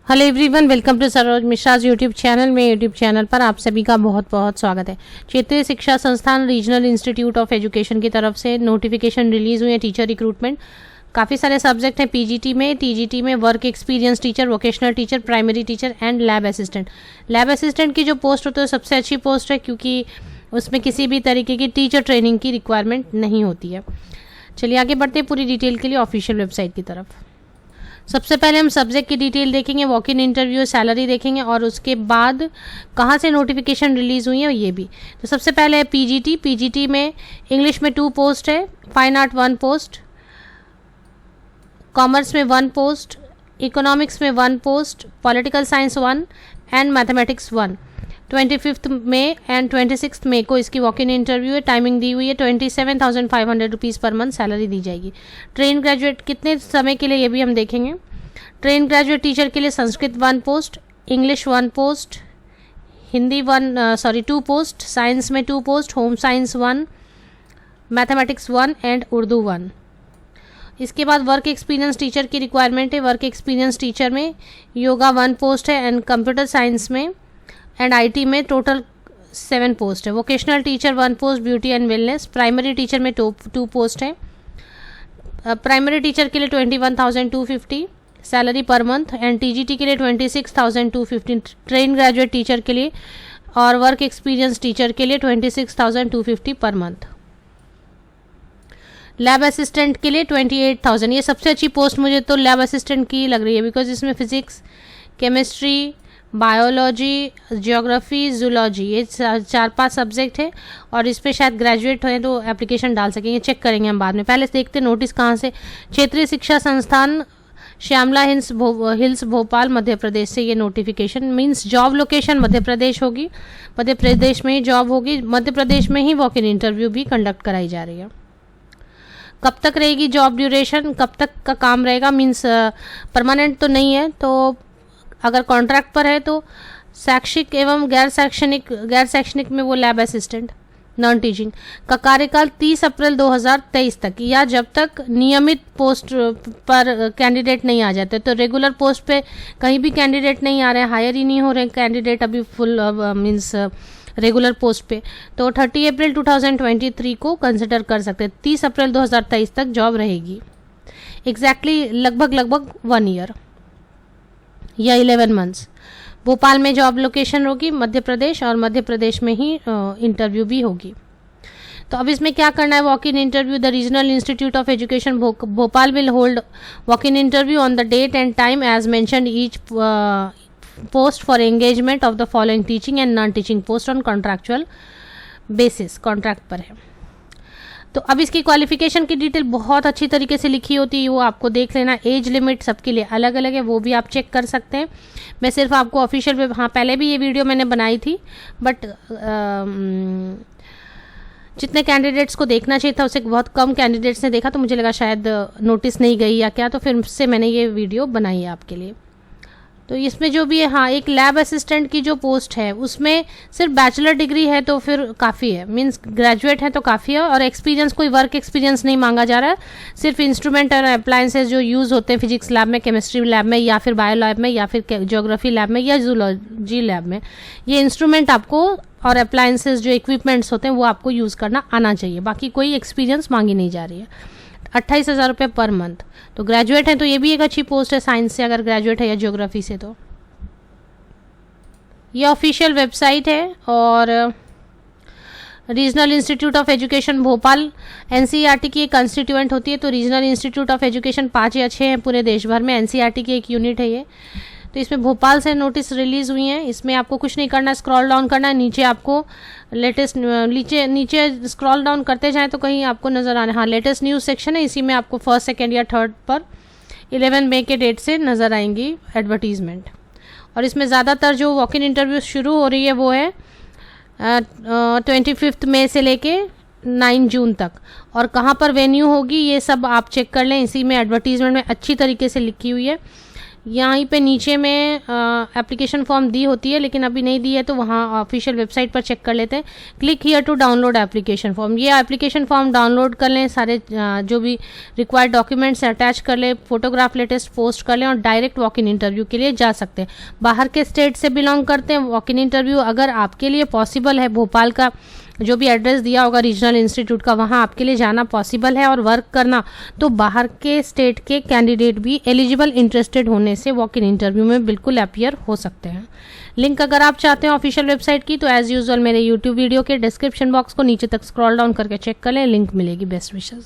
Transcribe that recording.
Hello everyone, welcome to Saroj Mishra's YouTube channel में। YouTube channel पर आप सभी का बहुत बहुत स्वागत है। क्षेत्रीय शिक्षा संस्थान रीजनल इंस्टीट्यूट ऑफ एजुकेशन की तरफ से नोटिफिकेशन रिलीज हुई है टीचर रिक्रूटमेंट। काफ़ी सारे सब्जेक्ट हैं पीजीटी में, टीजीटी में work experience teacher, vocational teacher, primary teacher and lab assistant. Lab assistant की जो पोस्ट होती है सबसे अच्छी पोस्ट है, क्योंकि उसमें किसी भी तरीके की टीचर ट्रेनिंग की रिक्वायरमेंट नहीं होती है। चलिए आगे बढ़ते हैं पूरी डिटेल के लिए ऑफिशियल वेबसाइट की तरफ। सबसे पहले हम सब्जेक्ट की डिटेल देखेंगे, वॉक इन इंटरव्यू, सैलरी देखेंगे और उसके बाद कहाँ से नोटिफिकेशन रिलीज़ हुई है ये भी। तो सबसे पहले है पीजीटी। पीजीटी में इंग्लिश में 2 पोस्ट है, फाइन आर्ट 1 पोस्ट, कॉमर्स में 1 पोस्ट, इकोनॉमिक्स में 1 post, political science 1 and mathematics 1। 25 मई एंड 26 मई को इसकी वॉक इन इंटरव्यू है। टाइमिंग दी हुई है 27,500 रुपीज़ पर मंथ सैलरी दी जाएगी। ट्रेन ग्रेजुएट कितने समय के लिए ये भी हम देखेंगे। ट्रेन ग्रेजुएट टीचर के लिए Sanskrit 1 post, English 1 post, Hindi 2 post, science में 2 post, home science 1, mathematics 1 and Urdu 1। इसके बाद वर्क एक्सपीरियंस टीचर की रिक्वायरमेंट है। वर्क एक्सपीरियंस टीचर में योगा 1 पोस्ट है एंड कंप्यूटर साइंस में एंड आईटी में टोटल 7 पोस्ट है। Vocational teacher 1 post, beauty and wellness. Primary teacher में 2 पोस्ट है। प्राइमरी टीचर के लिए 21,250 salary per month and TGT के लिए 26,250 ट्रेन ग्रेजुएट टीचर के लिए और वर्क एक्सपीरियंस टीचर के लिए 26,250 पर मंथ। लैब असिस्टेंट के लिए 28,000। ये सबसे अच्छी पोस्ट मुझे तो लैब असिस्टेंट की लग रही है, बिकॉज इसमें physics, chemistry, biology, geography, zoology, ये 4-5 सब्जेक्ट है और इस पर शायद ग्रेजुएट हैं तो एप्लीकेशन डाल सकेंगे। चेक करेंगे हम बाद में। पहले देखते नोटिस कहाँ से। क्षेत्रीय शिक्षा संस्थान श्यामला हिल्स भोपाल मध्य प्रदेश से ये notification, means job location Madhya Pradesh होगी। मध्य प्रदेश में ही जॉब होगी। मध्य प्रदेश में ही वॉक इन इंटरव्यू भी कंडक्ट कराई जा रही है। कब तक रहेगी जॉब ड्यूरेशन, कब तक का काम रहेगा, मींस परमानेंट तो नहीं है। तो अगर कॉन्ट्रैक्ट पर है तो शैक्षिक एवं गैर शैक्षणिक में वो लैब असिस्टेंट नॉन टीचिंग का कार्यकाल 30 अप्रैल 2023 तक, या जब तक नियमित पोस्ट पर कैंडिडेट नहीं आ जाते। तो रेगुलर पोस्ट पे कहीं भी कैंडिडेट नहीं आ रहे, हायर ही नहीं हो रहे कैंडिडेट अभी फुल मींस रेगुलर पोस्ट पे, तो 30 अप्रैल 2023 को कंसिडर कर सकते हैं। 30 अप्रैल 2023 तक जॉब रहेगी। एग्जैक्टली लगभग 1 ईयर या 11 मंथ्स। भोपाल में जॉब लोकेशन होगी मध्य प्रदेश, और मध्य प्रदेश में ही इंटरव्यू भी होगी। तो अब इसमें क्या करना है, walk in interview. The regional institute of education Bhopal will hold walk in interview on the date and time as mentioned each post for engagement of the following teaching and non teaching post on contractual basis. Contract पर है। तो अब इसकी qualification की detail बहुत अच्छी तरीके से लिखी होती है, वो आपको देख लेना। एज लिमिट सबके लिए अलग अलग है, वो भी आप चेक कर सकते हैं। मैं सिर्फ आपको ऑफिशियल पहले भी ये वीडियो मैंने बनाई थी, बट जितने कैंडिडेट्स को देखना चाहिए था उससे बहुत कम कैंडिडेट्स ने देखा, तो मुझे लगा शायद नोटिस नहीं गई या क्या, तो फिर से मैंने ये वीडियो बनाई है आपके लिए। तो इसमें जो भी है, एक लैब असिस्टेंट की जो पोस्ट है उसमें सिर्फ बैचलर डिग्री है तो फिर काफ़ी है, मींस ग्रेजुएट है तो काफ़ी है। और एक्सपीरियंस, कोई वर्क एक्सपीरियंस नहीं मांगा जा रहा है। सिर्फ इंस्ट्रूमेंट और अप्लायंसेज जो यूज़ होते हैं फिजिक्स लैब में, केमिस्ट्री लैब में, या फिर बायो लैब में, या फिर ज्योग्राफी लैब में, या जूलॉजी लैब में, ये इंस्ट्रूमेंट आपको और अप्लायंसेज जो इक्विपमेंट्स होते हैं वो आपको यूज़ करना आना चाहिए। बाकी कोई एक्सपीरियंस मांगी नहीं जा रही है। 28,000 रुपये पर मंथ। तो ग्रेजुएट है तो ये भी एक अच्छी पोस्ट है साइंस से, अगर ग्रेजुएट है या ज्योग्राफी से। तो ये ऑफिशियल वेबसाइट है और regional institute of education Bhopal NCERT की एक कंस्टिट्यूएंट होती है। तो रीजनल इंस्टीट्यूट ऑफ एजुकेशन 5 या 6 हैं पूरे देश भर में, एनसीईआरटी की एक यूनिट है ये। तो इसमें भोपाल से नोटिस रिलीज हुई हैं। इसमें आपको कुछ नहीं करना है, स्क्रॉल डाउन करना है। नीचे आपको लेटेस्ट नीचे स्क्रॉल डाउन करते जाएं तो कहीं आपको नज़र आने, हाँ लेटेस्ट न्यूज़ सेक्शन है, इसी में आपको 1st, 2nd या 3rd पर 11 मई के डेट से नज़र आएंगी एडवर्टीजमेंट। और इसमें ज़्यादातर जो वॉक इन इंटरव्यू शुरू हो रही है वो है 25 मई से लेके 9 जून तक। और कहाँ पर वेन्यू होगी ये सब आप चेक कर लें, इसी में एडवर्टीजमेंट में अच्छी तरीके से लिखी हुई है। यहीं पे नीचे में एप्लीकेशन फॉर्म दी होती है, लेकिन अभी नहीं दी है तो वहाँ ऑफिशियल वेबसाइट पर चेक कर लेते हैं। Click here to download application form. ये एप्लीकेशन फॉर्म डाउनलोड कर लें, सारे जो भी रिक्वायर्ड डॉक्यूमेंट्स अटैच कर लें, फोटोग्राफ लेटेस्ट पोस्ट कर लें और डायरेक्ट वॉक इन इंटरव्यू के लिए जा सकते हैं। बाहर के स्टेट से बिलोंग करते हैं, वॉक इन इंटरव्यू अगर आपके लिए पॉसिबल है, भोपाल का जो भी एड्रेस दिया होगा रीजनल इंस्टीट्यूट का, वहाँ आपके लिए जाना पॉसिबल है और वर्क करना, तो बाहर के स्टेट के कैंडिडेट भी एलिजिबल इंटरेस्टेड होने से वॉक इन इंटरव्यू में बिल्कुल अपीयर हो सकते हैं। लिंक अगर आप चाहते हैं ऑफिशियल वेबसाइट की तो एज यूजुअल मेरे यूट्यूब वीडियो के डिस्क्रिप्शन बॉक्स को नीचे तक स्क्रॉल डाउन करके चेक कर लें, लिंक मिलेगी। Best wishes.